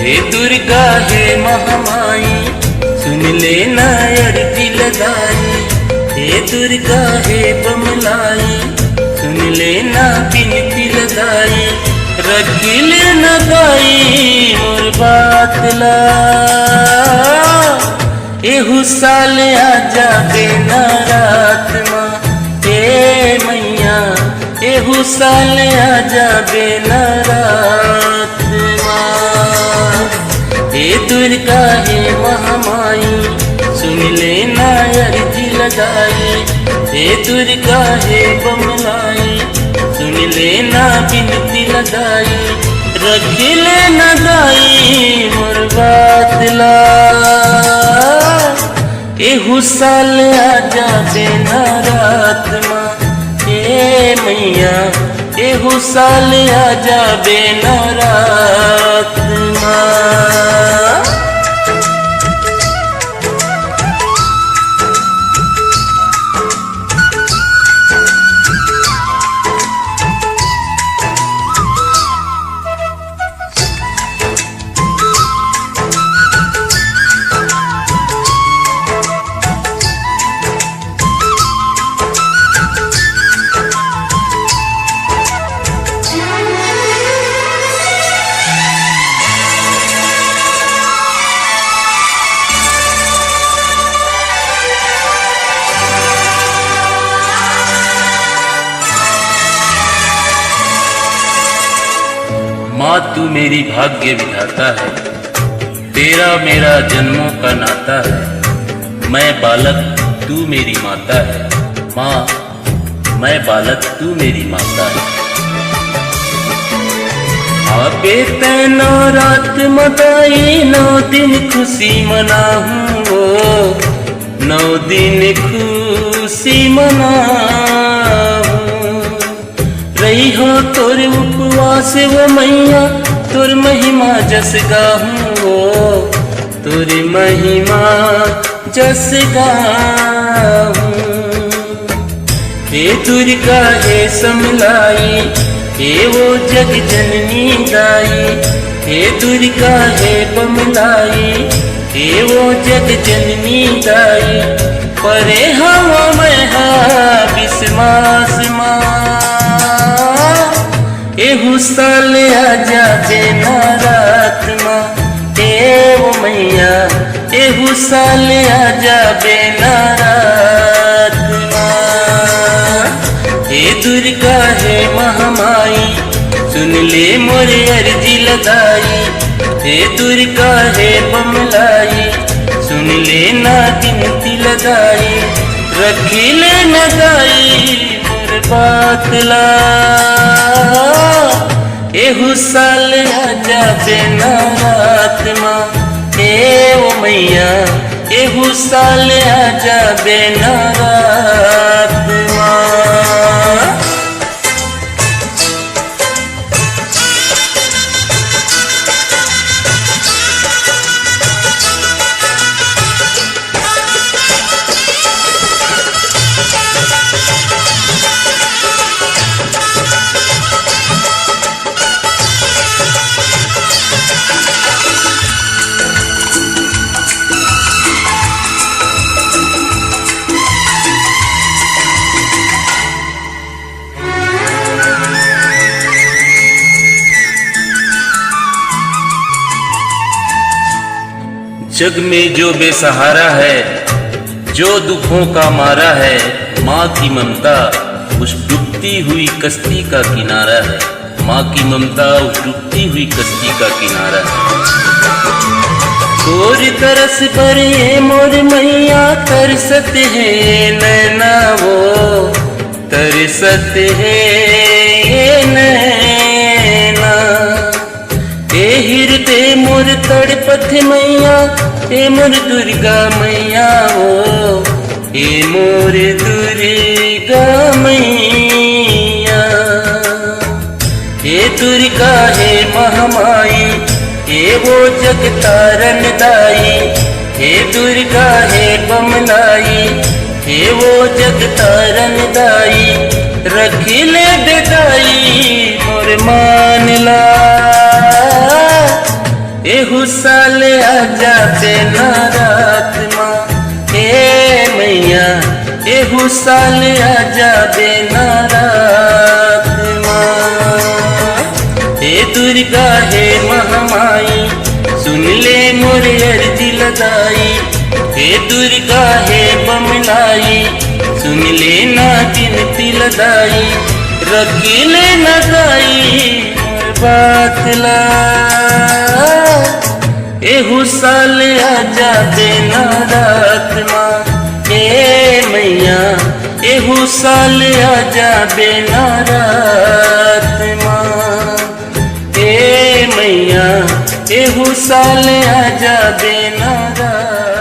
हे दुर्गा हे महामाई सुन लेना अर्जी लगाई। हे दुर्गा हे बमलाई सुन लेना बिनती लगाई। रख लेना गाई मोर बात ला एहू साल आजा बेना रात माँ। हे मैया एहू साल आजा बेना रात माँ। हे दुर्गा हे महामाई सुन लेना अर्जी लगाई। हे दुर्गा हे बमलाई सुन लेना बिनती लगाई। रख लेना गाई मोर बात ला एहू साल आजा बेना रात माँ। हे मैया एहू साल आजा बेना रात माँ। माँ तू मेरी भाग्य विधाता है, तेरा मेरा जन्मों का नाता है। मैं बालक तू मेरी माता है, माँ मैं बालक तू मेरी माता है। आपे तैनो रात मदाई 9 दिन खुशी मनाऊं वो 9 दिन खुशी मनाऊं। रही हो तोर उपवास वो मैया तोर महिमा जस गाहूं वो तोर महिमा जस गाहूं। हे दुर्गा हे समलाई हे वो जग जननी दाई। हे दुर्गा हे बमलाई हे वो जग जननी दाई। परे हवा में हा विश्वास माँ एहू साल आजा बेना रात माँ। हे वो मैया एहू साल आजा बेना रात माँ। हे दुर्गा हे महामाई सुन ले मोरे अर्जी लगाई। हे दुर्गा हे बमलाई सुन लेना बिनती लगाई। रख लेना गाई मोर बात ला एहू साल आजा बेना रात माँ। हे ओ मैया एहू साल आजा बेना रात माँ। जग में जो बेसहारा है, जो दुखों का मारा है, माँ की ममता उस डूबती हुई कश्ती का किनारा है। माँ की ममता उस डूबती हुई कश्ती का किनारा है। तोर तरस पर ये मोर मैया तरसत है नैना वो तरसत है ये नैना। हे हृदय मोर तड़पत मैया हे मोर दुर्गा मैया हो हे मोर दुर्गा मैया। हे दुर्गा हे महामाई हे वो जग तारन दाई। हे दुर्गा हे बमलाई हे वो जग तारन दाई। रख ले बेदाई मोर मान ला एहू साल आजा देना रात माँ ए मैया, एहू साल आजा देना रात माँ। हे दुर्गा हे महामाई सुन ले मोरे अर्जी लगाई, हे दुर्गा हे बमलाई सुन ले ना गिनती लगाई, रखी ले ना गाई मोर बात ला। एहू साल आजा देना रात माँ ए मैया, एहू साल आजा देना रात माँ ए मैया, एहू साल आजा देना रात।